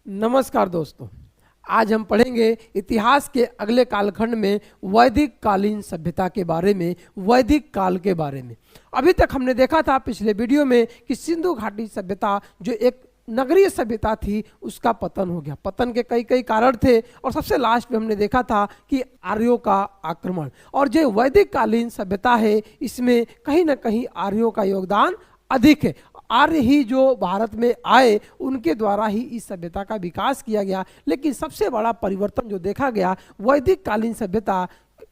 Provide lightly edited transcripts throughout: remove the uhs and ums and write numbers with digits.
नमस्कार दोस्तों, आज हम पढ़ेंगे इतिहास के अगले कालखंड में वैदिक कालीन सभ्यता के बारे में, वैदिक काल के बारे में। अभी तक हमने देखा था पिछले वीडियो में कि सिंधु घाटी सभ्यता जो एक नगरीय सभ्यता थी उसका पतन हो गया। पतन के कई कई कारण थे और सबसे लास्ट में हमने देखा था कि आर्यों का आक्रमण। और जो वैदिक कालीन सभ्यता है इसमें कहीं ना कहीं आर्यों का योगदान अधिक है। आर्य ही जो भारत में आए उनके द्वारा ही इस सभ्यता का विकास किया गया। लेकिन सबसे बड़ा परिवर्तन जो देखा गया, वैदिक कालीन सभ्यता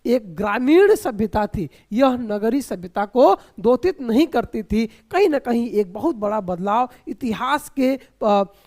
एक ग्रामीण सभ्यता थी, यह नगरी सभ्यता को दोषित नहीं करती थी। कहीं ना कहीं एक बहुत बड़ा बदलाव इतिहास के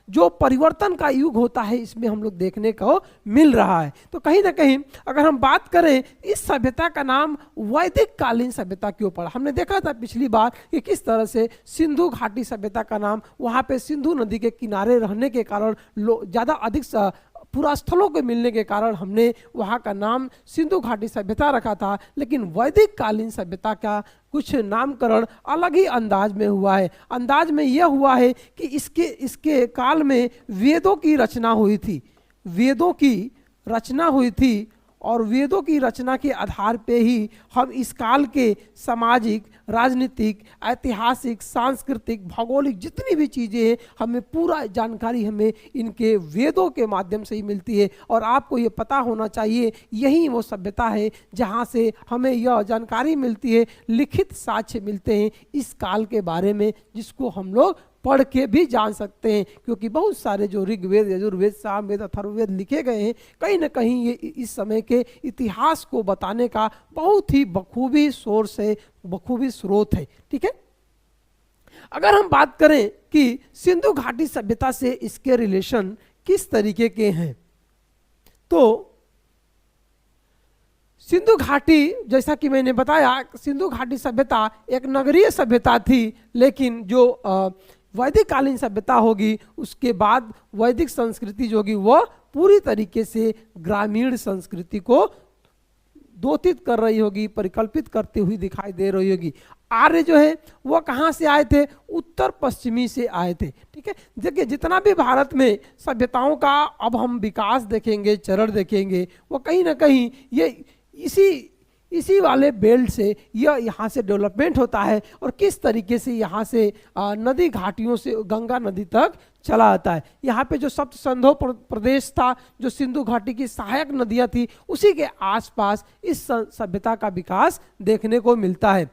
जो परिवर्तन का युग होता है इसमें हम लोग देखने को मिल रहा है। तो कहीं ना कहीं अगर हम बात करें, इस सभ्यता का नाम वैदिक कालीन सभ्यता क्यों पड़ा। हमने देखा था पिछली बार कि किस तरह से सिंधु घाटी सभ्यता का नाम वहाँ पे सिंधु नदी के किनारे रहने के कारण ज़्यादा अधिक पूरा स्थलों के मिलने के कारण हमने वहाँ का नाम सिंधु घाटी सभ्यता रखा था। लेकिन वैदिक कालीन सभ्यता का कुछ नामकरण अलग ही अंदाज में हुआ है। अंदाज में यह हुआ है कि इसके काल में वेदों की रचना हुई थी, वेदों की रचना हुई थी और वेदों की रचना के आधार पे ही हम इस काल के सामाजिक, राजनीतिक, ऐतिहासिक, सांस्कृतिक, भौगोलिक जितनी भी चीज़ें हैं हमें पूरा जानकारी हमें इनके वेदों के माध्यम से ही मिलती है। और आपको ये पता होना चाहिए यही वो सभ्यता है जहाँ से हमें यह जानकारी मिलती है, लिखित साक्ष्य मिलते हैं इस काल के बारे में, जिसको हम लोग पढ़ के भी जान सकते हैं। क्योंकि बहुत सारे जो ऋग्वेद, यजुर्वेद, सामवेद, अथर्ववेद लिखे गए हैं, कहीं ना कहीं ये इस समय के इतिहास को बताने का बहुत ही बखूबी सोर्स है, बखूबी स्रोत है। ठीक है, अगर हम बात करें कि सिंधु घाटी सभ्यता से इसके रिलेशन किस तरीके के हैं, तो सिंधु घाटी, जैसा कि मैंने बताया, सिंधु घाटी सभ्यता एक नगरीय सभ्यता थी। लेकिन जो वैदिक कालीन सभ्यता होगी उसके बाद वैदिक संस्कृति जो होगी वह पूरी तरीके से ग्रामीण संस्कृति को दोषित कर रही होगी, परिकल्पित करती हुई दिखाई दे रही होगी। आर्य जो है वो कहाँ से आए थे? उत्तर पश्चिमी से आए थे। ठीक है, देखिए जितना भी भारत में सभ्यताओं का अब हम विकास देखेंगे, चरण देखेंगे, वो कहीं ना कहीं ये इसी वाले बेल्ट से यह यहाँ से डेवलपमेंट होता है। और किस तरीके से यहाँ से नदी घाटियों से गंगा नदी तक चला आता है। यहाँ पे जो सप्त सिंधु प्रदेश था, जो सिंधु घाटी की सहायक नदियाँ थी, उसी के आसपास इस सभ्यता का विकास देखने को मिलता है।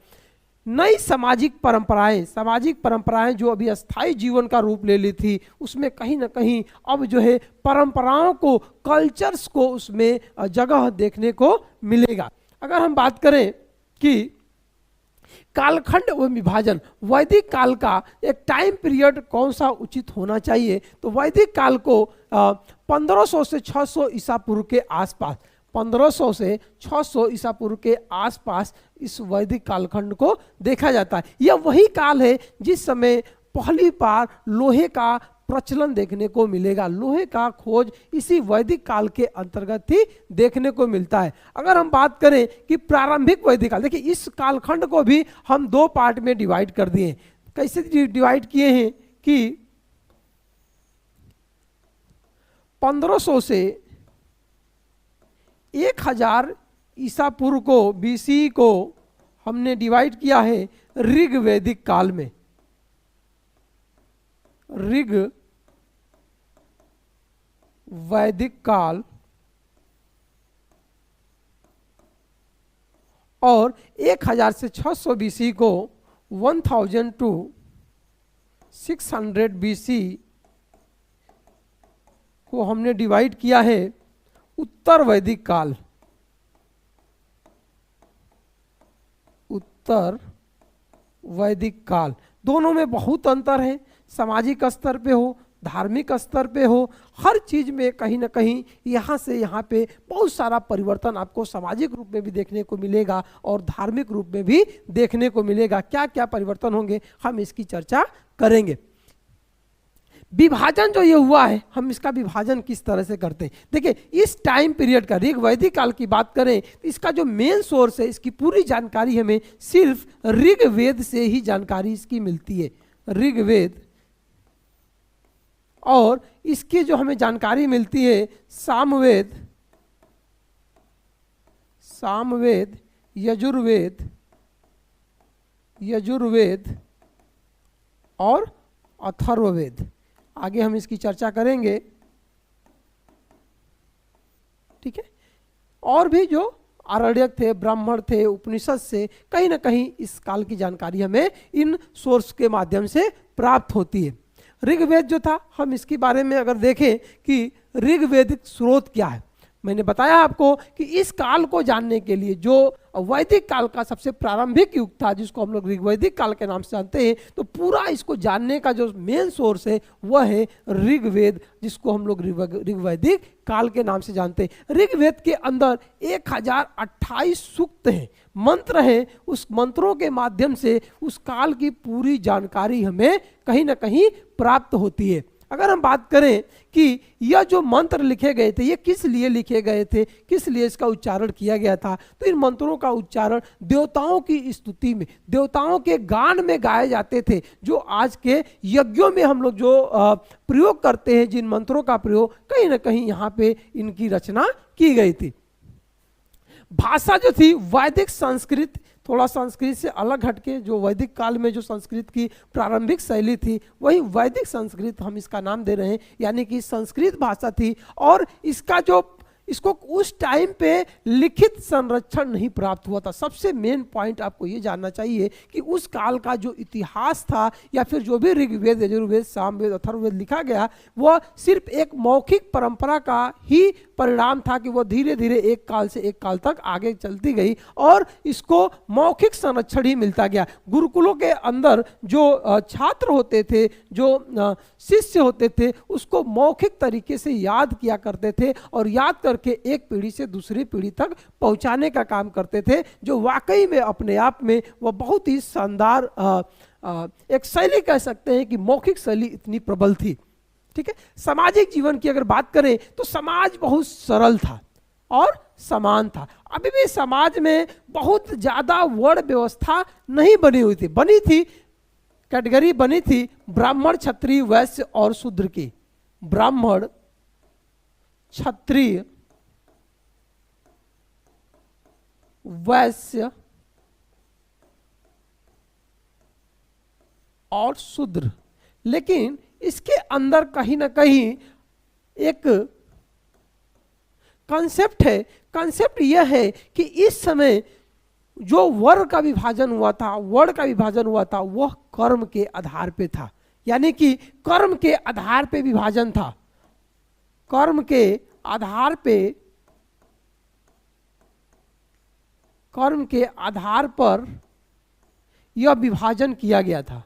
नई सामाजिक परंपराएं जो अभी अस्थायी जीवन का रूप ले ली थी, उसमें कहीं ना कहीं अब जो है परंपराओं को, कल्चर्स को उसमें जगह देखने को मिलेगा। अगर हम बात करें कि कालखंड व विभाजन, वैदिक काल का एक टाइम पीरियड कौन सा उचित होना चाहिए, तो वैदिक काल को 1500 से 600 ईसा पूर्व के आसपास, 1500 से 600 ईसा पूर्व के आसपास इस वैदिक कालखंड को देखा जाता है। यह वही काल है जिस समय पहली बार लोहे का प्रचलन देखने को मिलेगा। लोहे का खोज इसी वैदिक काल के अंतर्गत ही देखने को मिलता है। अगर हम बात करें कि प्रारंभिक वैदिक काल, देखिए इस कालखंड को भी हम दो पार्ट में डिवाइड कर दिए। कैसे डिवाइड किए हैं कि 1500 से 1000 ईसा पूर्व को, बीसी को हमने डिवाइड किया है ऋग वैदिक काल में। ऋग वैदिक काल और 1000 से 600 बीसी को 1000 टू 600 बीसी को हमने डिवाइड किया है उत्तर वैदिक काल। उत्तर वैदिक काल, दोनों में बहुत अंतर है। सामाजिक स्तर पे हो, धार्मिक स्तर पे हो, हर चीज में कहीं ना कहीं यहाँ से यहाँ पे बहुत सारा परिवर्तन आपको सामाजिक रूप में भी देखने को मिलेगा और धार्मिक रूप में भी देखने को मिलेगा। क्या क्या परिवर्तन होंगे हम इसकी चर्चा करेंगे। विभाजन जो ये हुआ है, हम इसका विभाजन किस तरह से करते हैं। देखिए इस टाइम पीरियड का, ऋग वैदिक काल की बात करें तो इसका जो मेन सोर्स है, इसकी पूरी जानकारी हमें सिर्फ ऋग्वेद से ही जानकारी इसकी मिलती है। ऋग्वेद और इसकी जो हमें जानकारी मिलती है सामवेद, यजुर्वेद और अथर्ववेद। आगे हम इसकी चर्चा करेंगे, ठीक है। और भी जो आरण्यक थे, ब्राह्मण थे, उपनिषद से कहीं ना कहीं इस काल की जानकारी हमें इन सोर्स के माध्यम से प्राप्त होती है। ऋग्वेद जो था, हम इसके बारे में अगर देखें कि ऋग्वेदिक स्रोत क्या है, मैंने बताया आपको कि इस काल को जानने के लिए जो वैदिक काल का सबसे प्रारंभिक युग था, जिसको हम लोग ऋग्वैदिक काल के नाम से जानते हैं, तो पूरा इसको जानने का जो मेन सोर्स है वह है ऋग्वेद, जिसको हम लोग ऋग्वैदिक काल के नाम से जानते हैं। ऋग्वेद के अंदर 1028 सूक्त हैं, मंत्र हैं। उस मंत्रों के माध्यम से उस काल की पूरी जानकारी हमें कहीं ना कहीं प्राप्त होती है। अगर हम बात करें कि यह जो मंत्र लिखे गए थे, ये किस लिए लिखे गए थे, किस लिए इसका उच्चारण किया गया था, तो इन मंत्रों का उच्चारण देवताओं की स्तुति में, देवताओं के गान में गाए जाते थे। जो आज के यज्ञों में हम लोग जो प्रयोग करते हैं, जिन मंत्रों का प्रयोग, कहीं ना कहीं यहाँ पे इनकी रचना की गई थी। भाषा जो थी वैदिक संस्कृत, थोड़ा संस्कृत से अलग हटके जो वैदिक काल में जो संस्कृत की प्रारंभिक शैली थी वही वैदिक संस्कृत हम इसका नाम दे रहे हैं, यानी कि संस्कृत भाषा थी। और इसका जो इसको उस टाइम पे लिखित संरक्षण नहीं प्राप्त हुआ था। सबसे मेन पॉइंट आपको ये जानना चाहिए कि उस काल का जो इतिहास था या फिर जो भी ऋग्वेद, यजुर्वेद, सामवेद, अथर्ववेद लिखा गया, वह सिर्फ एक मौखिक परंपरा का ही परिणाम था कि वह धीरे धीरे एक काल से एक काल तक आगे चलती गई और इसको मौखिक संरक्षण ही मिलता गया। गुरुकुलों के अंदर जो छात्र होते थे, जो शिष्य होते थे, उसको मौखिक तरीके से याद किया करते थे और याद करके एक पीढ़ी से दूसरी पीढ़ी तक पहुंचाने का काम करते थे, जो वाकई में अपने आप में वह बहुत ही शानदार एक शैली कह सकते हैं कि मौखिक शैली इतनी प्रबल थी। ठीक है। सामाजिक जीवन की अगर बात करें तो समाज बहुत सरल था और समान था। अभी भी समाज में बहुत ज्यादा वर्ण व्यवस्था नहीं बनी हुई थी, बनी थी कैटेगरी बनी थी ब्राह्मण, क्षत्रिय, वैश्य और शूद्र की। ब्राह्मण, क्षत्रिय, वैश्य और शूद्र। लेकिन इसके अंदर कहीं ना कहीं एक कॉन्सेप्ट है। कॉन्सेप्ट यह है कि इस समय जो वर्ण का विभाजन हुआ था, वह कर्म के आधार पे था, यानी कि कर्म के आधार पे विभाजन था। कर्म के आधार पर यह विभाजन किया गया था।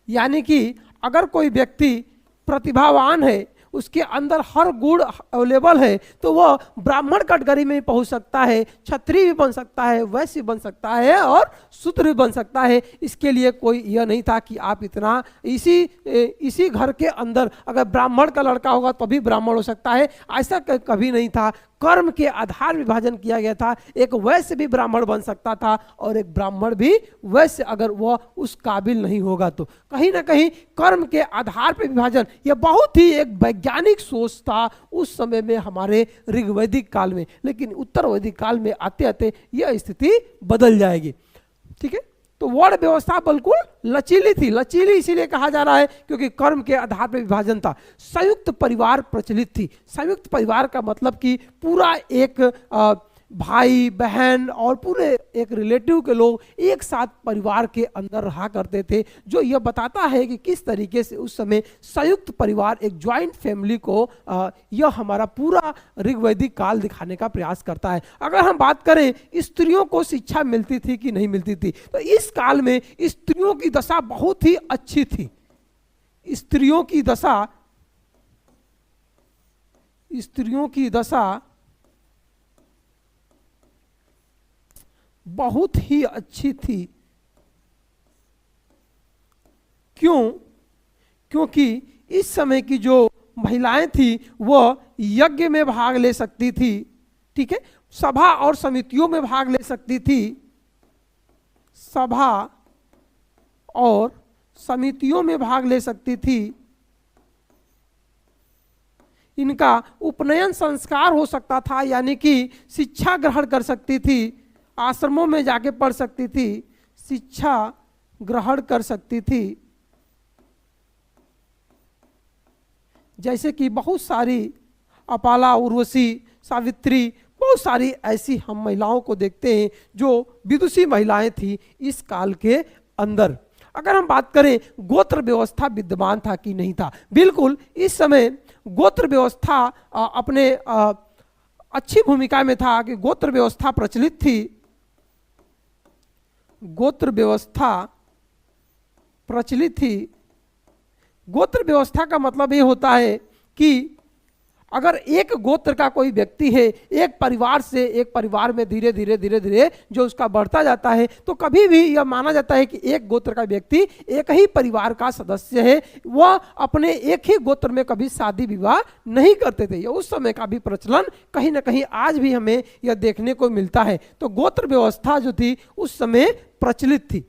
यानी कि अगर कोई व्यक्ति प्रतिभावान है, उसके अंदर हर गुण अवेलेबल है, तो वह ब्राह्मण कैटेगरी में पहुंच सकता है, क्षत्रिय भी बन सकता है, वैश्य बन सकता है और शूद्र भी बन सकता है। इसके लिए कोई यह नहीं था कि आप इतना इसी घर के अंदर अगर ब्राह्मण का लड़का होगा तो भी ब्राह्मण हो सकता है, ऐसा कभी नहीं था। कर्म के आधार विभाजन किया गया था। एक वैश्य भी ब्राह्मण बन सकता था और एक ब्राह्मण भी वैश्य, अगर वह उस काबिल नहीं होगा तो। कहीं ना कहीं कर्म के आधार पर विभाजन यह बहुत ही एक वैज्ञानिक सोच था उस समय में हमारे ऋग्वैदिक काल में। लेकिन उत्तर वैदिक काल में आते आते यह स्थिति बदल जाएगी। ठीक है। तो वर्ण व्यवस्था बिल्कुल लचीली थी। लचीली इसीलिए कहा जा रहा है क्योंकि कर्म के आधार पर विभाजन था। संयुक्त परिवार प्रचलित थी। संयुक्त परिवार का मतलब कि पूरा एक भाई बहन और पूरे एक रिलेटिव के लोग एक साथ परिवार के अंदर रहा करते थे, जो यह बताता है कि किस तरीके से उस समय संयुक्त परिवार, एक ज्वाइंट फैमिली को यह हमारा पूरा ऋग्वैदिक काल दिखाने का प्रयास करता है। अगर हम बात करें स्त्रियों को शिक्षा मिलती थी कि नहीं मिलती थी, तो इस काल में स्त्रियों की दशा बहुत ही अच्छी थी। स्त्रियों की दशा बहुत ही अच्छी थी। क्योंकि इस समय की जो महिलाएं थी वह यज्ञ में भाग ले सकती थी। ठीक है। सभा और समितियों में भाग ले सकती थी। सभा और समितियों में भाग ले सकती थी, इनका उपनयन संस्कार हो सकता था, यानी कि शिक्षा ग्रहण कर सकती थी, आश्रमों में जाके पढ़ सकती थी, शिक्षा ग्रहण कर सकती थी। जैसे कि बहुत सारी अपाला, उर्वशी, सावित्री, बहुत सारी ऐसी हम महिलाओं को देखते हैं जो विदुषी महिलाएं थी इस काल के अंदर। अगर हम बात करें गोत्र व्यवस्था विद्यमान था कि नहीं था, बिल्कुल इस समय गोत्र व्यवस्था अपने अच्छी भूमिका में था कि गोत्र व्यवस्था प्रचलित थी। गोत्र व्यवस्था प्रचलित थी। गोत्र व्यवस्था का मतलब ये होता है कि अगर एक गोत्र का कोई व्यक्ति है, एक परिवार से एक परिवार में धीरे धीरे धीरे धीरे जो उसका बढ़ता जाता है, तो कभी भी यह माना जाता है कि एक गोत्र का व्यक्ति एक ही परिवार का सदस्य है, वह अपने एक ही गोत्र में कभी शादी विवाह नहीं करते थे। यह उस समय का भी प्रचलन कहीं ना कहीं आज भी हमें यह देखने को मिलता है। तो गोत्र व्यवस्था जो थी उस समय प्रचलित थी।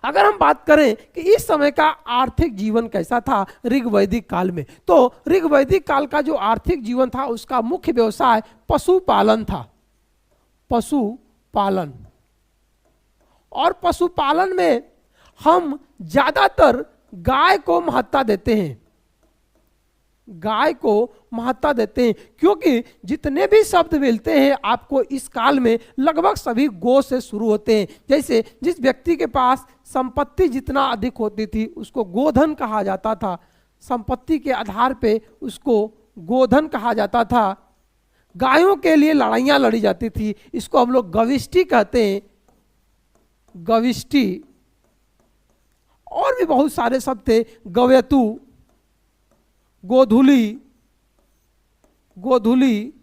अगर हम बात करें कि इस समय का आर्थिक जीवन कैसा था ऋग्वैदिक काल में, तो ऋग्वैदिक काल का जो आर्थिक जीवन था उसका मुख्य व्यवसाय पशुपालन था। पशुपालन, और पशुपालन में हम ज्यादातर गाय को महत्ता देते हैं। गाय को महत्ता देते हैं क्योंकि जितने भी शब्द मिलते हैं आपको इस काल में लगभग सभी गो से शुरू होते हैं। जैसे जिस व्यक्ति के पास संपत्ति जितना अधिक होती थी उसको गोधन कहा जाता था, संपत्ति के आधार पे उसको गोधन कहा जाता था। गायों के लिए लड़ाइयाँ लड़ी जाती थी, इसको हम लोग गविष्टि कहते हैं, गविष्टि। और भी बहुत सारे शब्द थे, गवेतु, गोधुली, गोधुली,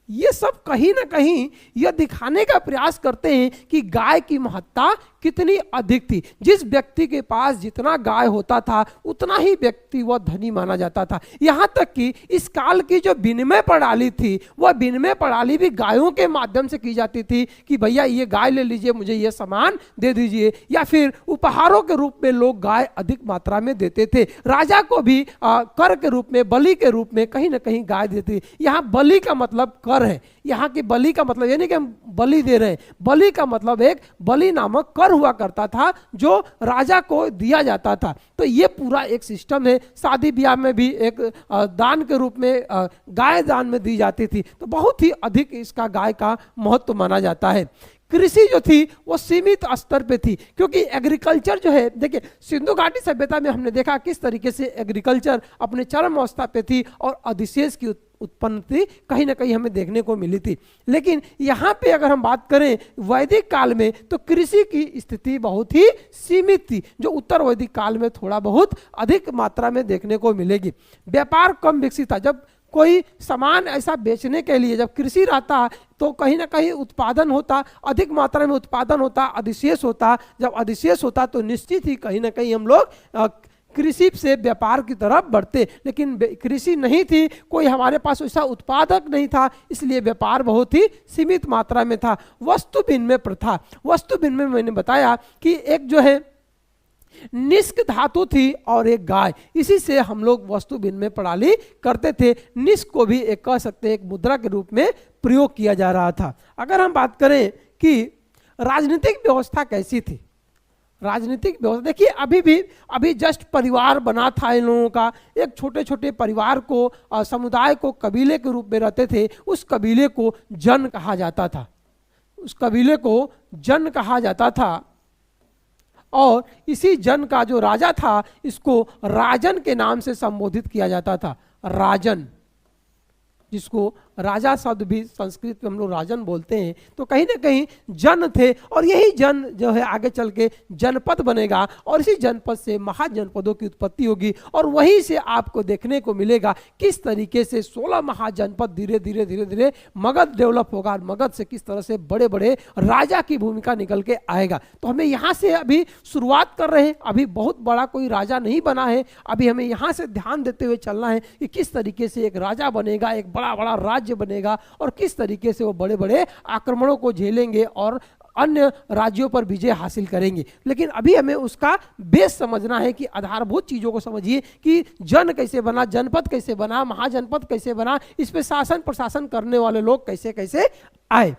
ये सब कहीं ना कहीं यह दिखाने का प्रयास करते हैं कि गाय की महत्ता कितनी अधिक थी। जिस व्यक्ति के पास जितना गाय होता था उतना ही व्यक्ति वह धनी माना जाता था। यहाँ तक कि इस काल की जो विनिमय प्रणाली थी वह विनिमय प्रणाली भी गायों के माध्यम से की जाती थी कि भैया ये गाय ले लीजिए, मुझे ये सामान दे दीजिए, या फिर उपहारों के रूप में लोग गाय अधिक मात्रा में देते थे। राजा को भी कर के रूप में, बलि के रूप में कहीं ना कहीं गाय देती। यहाँ बलि का मतलब कर है, यहाँ की बलि का मतलब ये नहीं कि हम बलि दे रहे हैं, बलि का मतलब एक बलि नामक कर हुआ करता था जो राजा को दिया जाता था। तो ये पूरा एक सिस्टम है। शादी ब्याह में भी एक दान के रूप में गाय दान में दी जाती थी, तो बहुत ही अधिक इसका गाय का महत्व माना जाता है। कृषि जो थी वो सीमित स्तर पे थी क्योंकि एग्रीकल्चर जो है, देखिए सिंधु घाटी सभ्यता में हमने देखा किस तरीके से एग्रीकल्चर अपने चरम अवस्था पे थी और अधिशेष की उत्पत्ति कहीं ना कहीं हमें देखने को मिली थी। लेकिन यहाँ पे अगर हम बात करें वैदिक काल में तो कृषि की स्थिति बहुत ही सीमित थी, जो उत्तर वैदिक काल में थोड़ा बहुत अधिक मात्रा में देखने को मिलेगी। व्यापार कम विकसित था। जब कोई सामान ऐसा बेचने के लिए जब कृषि रहता तो कहीं ना कहीं उत्पादन होता, अधिक मात्रा में उत्पादन होता, अधिशेष होता। जब अधिशेष होता तो निश्चित ही कहीं ना कहीं हम लोग कृषि से व्यापार की तरफ बढ़ते। लेकिन कृषि नहीं थी, कोई हमारे पास ऐसा उत्पादक नहीं था, इसलिए व्यापार बहुत ही सीमित मात्रा में था। वस्तु विनिमय प्रथा, वस्तु विनिमय मैंने बताया कि एक जो है निष्क धातु थी और एक गाय, इसी से हम लोग वस्तु विनिमय प्रणाली करते थे। निष्क को भी एक कह सकते हैं एक मुद्रा के रूप में प्रयोग किया जा रहा था। अगर हम बात करें कि राजनीतिक व्यवस्था कैसी थी, राजनीतिक व्यवस्था देखिए अभी जस्ट परिवार बना था इन लोगों का। एक छोटे छोटे परिवार को, समुदाय को कबीले के रूप में रहते थे। उस कबीले को जन कहा जाता था, उस कबीले को जन कहा जाता था। और इसी जन का जो राजा था इसको राजन के नाम से संबोधित किया जाता था, राजन, जिसको राजा शब्द भी संस्कृत में हम लोग राजन बोलते हैं। तो कहीं ना कहीं जन थे और यही जन जो है आगे चल के जनपद बनेगा और इसी जनपद से महाजनपदों की उत्पत्ति होगी। और वहीं से आपको देखने को मिलेगा किस तरीके से 16 महाजनपद धीरे धीरे धीरे धीरे मगध डेवलप होगा और मगध से किस तरह से बड़े बड़े राजा की भूमिका निकल के आएगा। तो हमें यहाँ से अभी शुरुआत कर रहे हैं, अभी बहुत बड़ा कोई राजा नहीं बना है। अभी हमें यहाँ से ध्यान देते हुए चलना है कि किस तरीके से एक राजा बनेगा, एक बड़ा बड़ा राज्य बनेगा और किस तरीके से वो बड़े बड़े आक्रमणों को झेलेंगे और अन्य राज्यों पर विजय हासिल करेंगे। लेकिन अभी हमें उसका बेस समझना है कि आधारभूत चीज़ों को समझिए कि जन कैसे बना, जनपद कैसे बना, महाजनपद कैसे बना, इस पे शासन प्रशासन करने वाले लोग कैसे कैसे आए।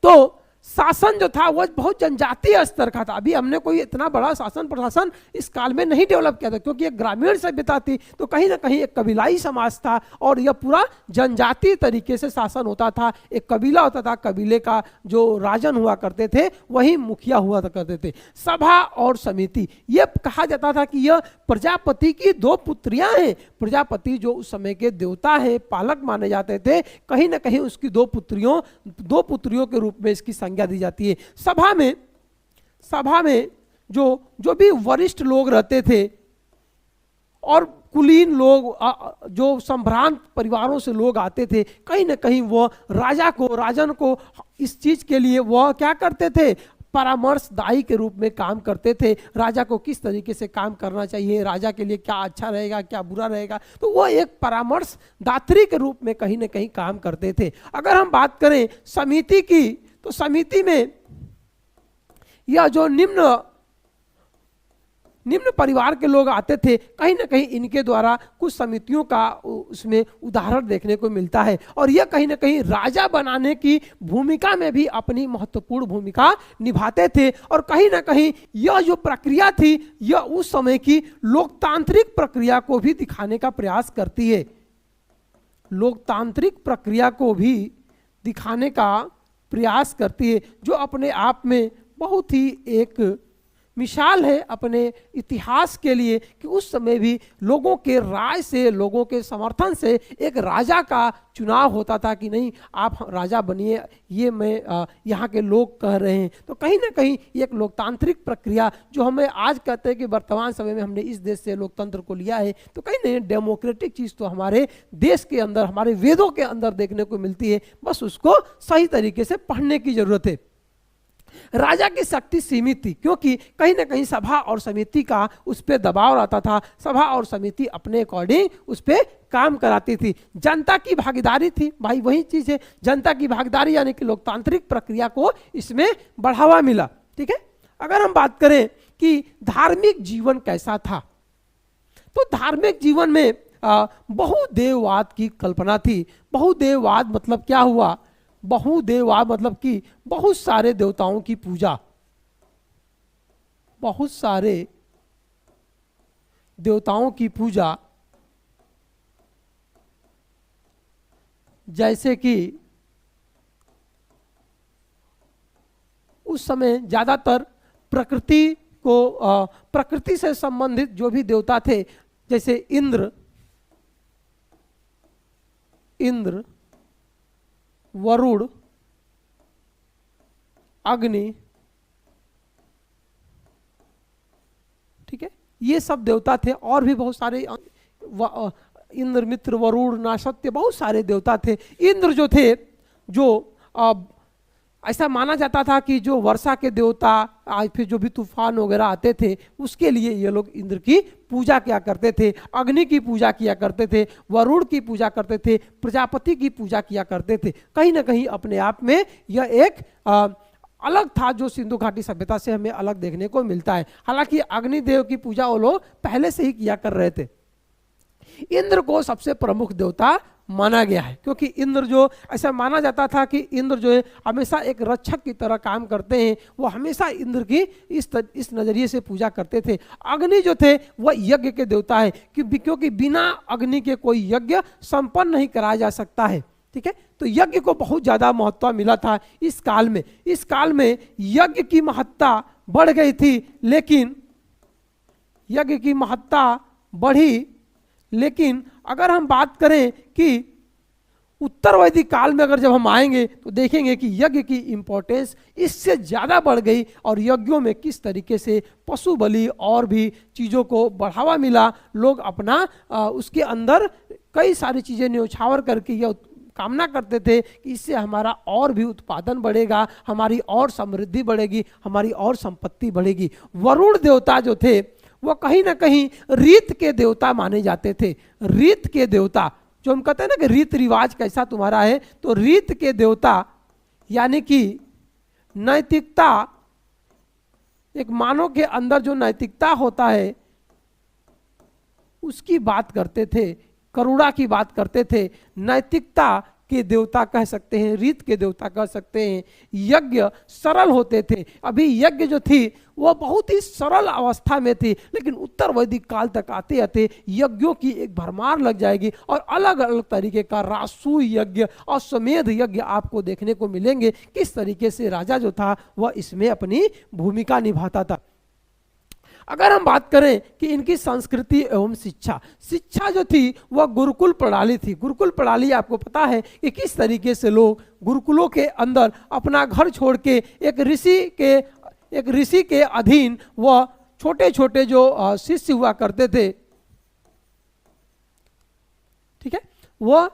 तो शासन जो था वह बहुत जनजातीय स्तर का था। अभी हमने कोई इतना बड़ा शासन प्रशासन इस काल में नहीं डेवलप किया था, क्योंकि एक ग्रामीण सभ्यता थी, तो कहीं ना कहीं एक कबीलाई समाज था और यह पूरा जनजातीय तरीके से शासन होता था। एक कबीला होता था, कबीले का जो राजन हुआ करते थे वही मुखिया हुआ करते थे। सभा और समिति, यह कहा जाता था कि यह प्रजापति की दो पुत्रियां हैं। प्रजापति जो उस समय के देवता है, पालक माने जाते थे, कहीं ना कहीं उसकी दो पुत्रियों के रूप में इसकी संज्ञा दी जाती है। सभा में जो भी वरिष्ठ लोग रहते थे और कुलीन लोग, जो संभ्रांत परिवारों से लोग आते थे, कहीं ना कहीं वह राजन को इस चीज के लिए वह क्या करते थे, परामर्शदायी के रूप में काम करते थे। राजा को किस तरीके से काम करना चाहिए, राजा के लिए क्या अच्छा रहेगा, क्या बुरा रहेगा, तो वो एक परामर्शदात्री के रूप में कहीं ना कहीं काम करते थे। अगर हम बात करें समिति की, तो समिति में यह जो निम्न परिवार के लोग आते थे, कहीं ना कहीं इनके द्वारा कुछ समितियों का उसमें उदाहरण देखने को मिलता है। और यह कहीं ना कहीं राजा बनाने की भूमिका में भी अपनी महत्वपूर्ण भूमिका निभाते थे। और कहीं ना कहीं यह जो प्रक्रिया थी, यह उस समय की लोकतांत्रिक प्रक्रिया को भी दिखाने का प्रयास करती है। लोकतांत्रिक प्रक्रिया को भी दिखाने का प्रयास करती है, जो अपने आप में बहुत ही एक मिसाल है अपने इतिहास के लिए कि उस समय भी लोगों के राय से, लोगों के समर्थन से एक राजा का चुनाव होता था कि नहीं आप राजा बनिए, ये मैं यहाँ के लोग कह रहे हैं। तो कहीं ना कहीं एक लोकतांत्रिक प्रक्रिया जो हमें आज कहते हैं कि वर्तमान समय में हमने इस देश से लोकतंत्र को लिया है, तो कहीं ना डेमोक्रेटिक चीज़ तो हमारे देश के अंदर, हमारे वेदों के अंदर देखने को मिलती है, बस उसको सही तरीके से पढ़ने की जरूरत है। राजा की शक्ति सीमित थी, क्योंकि कहीं ना कहीं सभा और समिति का उस पर दबाव रहता था। सभा और समिति अपने अकॉर्डिंग उस पर काम कराती थी। जनता की भागीदारी थी, भाई वही चीज है, जनता की भागीदारी यानी कि लोकतांत्रिक प्रक्रिया को इसमें बढ़ावा मिला। ठीक है, अगर हम बात करें कि धार्मिक जीवन कैसा था, तो धार्मिक जीवन में बहुदेववाद की कल्पना थी। बहुदेववाद मतलब क्या हुआ, बहुदेववाद मतलब कि बहुत सारे देवताओं की पूजा, बहुत सारे देवताओं की पूजा, जैसे कि उस समय ज्यादातर प्रकृति से संबंधित जो भी देवता थे, जैसे इंद्र, वरुण, अग्नि, ठीक है, ये सब देवता थे। और भी बहुत सारे इंद्र, मित्र, वरुण, नासत्य, बहुत सारे देवता थे। इंद्र जो थे, जो ऐसा माना जाता था कि जो वर्षा के देवता, आज फिर जो भी तूफान वगैरह आते थे उसके लिए ये लोग इंद्र की पूजा किया करते थे, अग्नि की पूजा किया करते थे, वरुण की पूजा करते थे, प्रजापति की पूजा किया करते थे। कहीं ना कहीं अपने आप में यह एक अलग था जो सिंधु घाटी सभ्यता से हमें अलग देखने को मिलता है। हालांकि अग्निदेव की पूजा वो लोग पहले से ही किया कर रहे थे। इंद्र को सबसे प्रमुख देवता माना गया है, क्योंकि इंद्र जो ऐसा माना जाता था कि इंद्र जो है हमेशा एक रक्षक की तरह काम करते हैं, वो हमेशा इंद्र की इस नजरिए से पूजा करते थे। अग्नि जो थे वह यज्ञ के देवता है, क्योंकि बिना अग्नि के कोई यज्ञ संपन्न नहीं कराया जा सकता है। ठीक है, तो यज्ञ को बहुत ज्यादा महत्व मिला था इस काल में। इस काल में यज्ञ की महत्ता बढ़ गई थी, लेकिन यज्ञ की महत्ता बढ़ी, लेकिन अगर हम बात करें कि उत्तर वैदिक काल में अगर जब हम आएंगे तो देखेंगे कि यज्ञ की इंपॉर्टेंस इससे ज़्यादा बढ़ गई और यज्ञों में किस तरीके से पशु बलि और भी चीज़ों को बढ़ावा मिला। लोग अपना उसके अंदर कई सारी चीज़ें न्यौछावर करके यह कामना करते थे कि इससे हमारा और भी उत्पादन बढ़ेगा, हमारी और समृद्धि बढ़ेगी, हमारी और संपत्ति बढ़ेगी। वरुण देवता जो थे वो कहीं ना कहीं रीत के देवता माने जाते थे। रीत के देवता, जो हम कहते हैं ना कि रीत रिवाज कैसा तुम्हारा है, तो रीत के देवता यानी कि नैतिकता, एक मानव के अंदर जो नैतिकता होता है उसकी बात करते थे, करुणा की बात करते थे। नैतिकता के देवता कह सकते हैं, रीत के देवता कह सकते हैं। यज्ञ सरल होते थे। अभी यज्ञ जो थी वो बहुत ही सरल अवस्था में थी, लेकिन उत्तर वैदिक काल तक आते आते यज्ञों की एक भरमार लग जाएगी और अलग अलग तरीके का रासूय यज्ञ और समेध यज्ञ आपको देखने को मिलेंगे। किस तरीके से राजा जो था वह इसमें अपनी भूमिका निभाता था। अगर हम बात करें कि इनकी संस्कृति एवं शिक्षा, शिक्षा जो थी वह गुरुकुल प्रणाली थी। गुरुकुल प्रणाली आपको पता है कि किस तरीके से लोग गुरुकुलों के अंदर अपना घर छोड़ के एक ऋषि के अधीन वह छोटे छोटे जो शिष्य हुआ करते थे, ठीक है, वह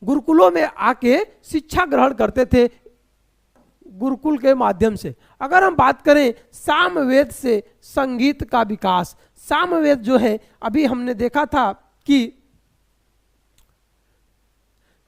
गुरुकुलों में आके शिक्षा ग्रहण करते थे गुरुकुल के माध्यम से। अगर हम बात करें सामवेद से संगीत का विकास, सामवेद जो है अभी हमने देखा था कि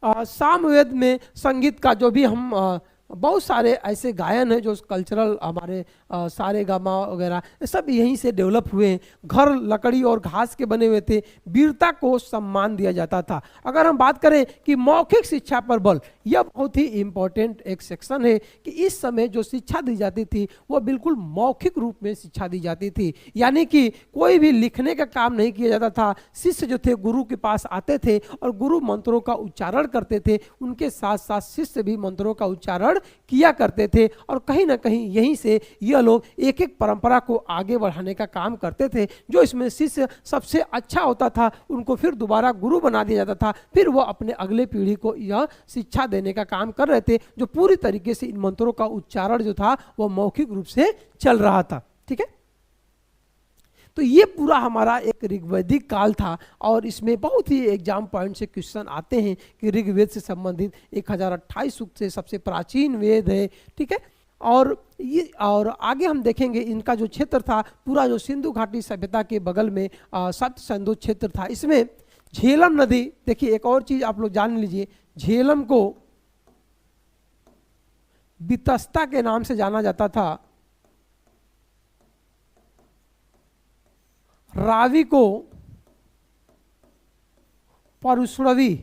सामवेद में संगीत का जो भी हम बहुत सारे ऐसे गायन हैं जो कल्चरल हमारे सारे गामा वगैरह सब यहीं से डेवलप हुए हैं। घर लकड़ी और घास के बने हुए थे, वीरता को सम्मान दिया जाता था। अगर हम बात करें कि मौखिक शिक्षा पर बल, यह बहुत ही इम्पोर्टेंट एक सेक्शन है कि इस समय जो शिक्षा दी जाती थी वह बिल्कुल मौखिक रूप में शिक्षा दी जाती थी, यानी कि कोई भी लिखने का काम नहीं किया जाता था। शिष्य जो थे गुरु के पास आते थे और गुरु मंत्रों का उच्चारण करते थे, उनके साथ साथ शिष्य भी मंत्रों का उच्चारण किया करते थे और कहीं ना कहीं यहीं से यह लोग एक एक परंपरा को आगे बढ़ाने का काम करते थे। जो इसमें शिष्य सबसे अच्छा होता था उनको फिर दोबारा गुरु बना दिया जाता था, फिर वो अपने अगले पीढ़ी को यह शिक्षा देने का काम कर रहे थे, जो पूरी तरीके से इन मंत्रों का उच्चारण जो था वह मौखिक रूप से चल रहा था। ठीक है, तो ये पूरा हमारा एक ऋग्वैदिक काल था और इसमें बहुत ही एग्जाम पॉइंट से क्वेश्चन आते हैं कि ऋग्वेद से संबंधित 1028 सूक्त से सबसे प्राचीन वेद है। ठीक है, और आगे हम देखेंगे इनका जो क्षेत्र था पूरा जो सिंधु घाटी सभ्यता के बगल में सप्त सिंधु क्षेत्र था। इसमें झेलम नदी, देखिए एक और चीज आप लोग जान लीजिए, झेलम को वितस्ता के नाम से जाना जाता था, रावी को परुष्णवी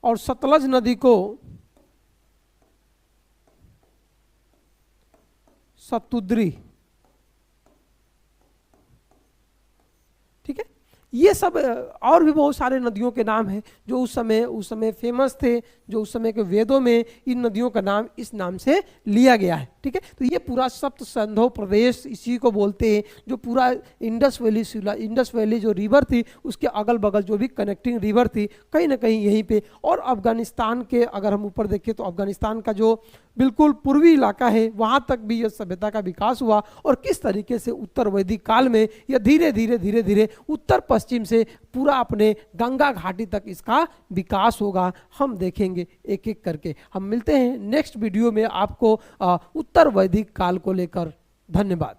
और सतलज नदी को सतुद्री। ठीक है, ये सब और भी बहुत सारे नदियों के नाम हैं जो उस समय फेमस थे, जो उस समय के वेदों में इन नदियों का नाम इस नाम से लिया गया है। ठीक है, तो ये पूरा सप्त सिंधु प्रदेश इसी को बोलते हैं, जो पूरा इंडस वैली जो रिवर थी उसके अगल बगल जो भी कनेक्टिंग रिवर थी कहीं ना कहीं यहीं पे। और अफगानिस्तान के अगर हम ऊपर देखें तो अफगानिस्तान का जो बिल्कुल पूर्वी इलाका है वहाँ तक भी यह सभ्यता का विकास हुआ और किस तरीके से उत्तर वैदिक काल में यह धीरे धीरे उत्तर पश्चिम से पूरा अपने गंगा घाटी तक इसका विकास होगा, हम देखेंगे एक एक करके। हम मिलते हैं नेक्स्ट वीडियो में आपको उत्तर वैदिक काल को लेकर। धन्यवाद।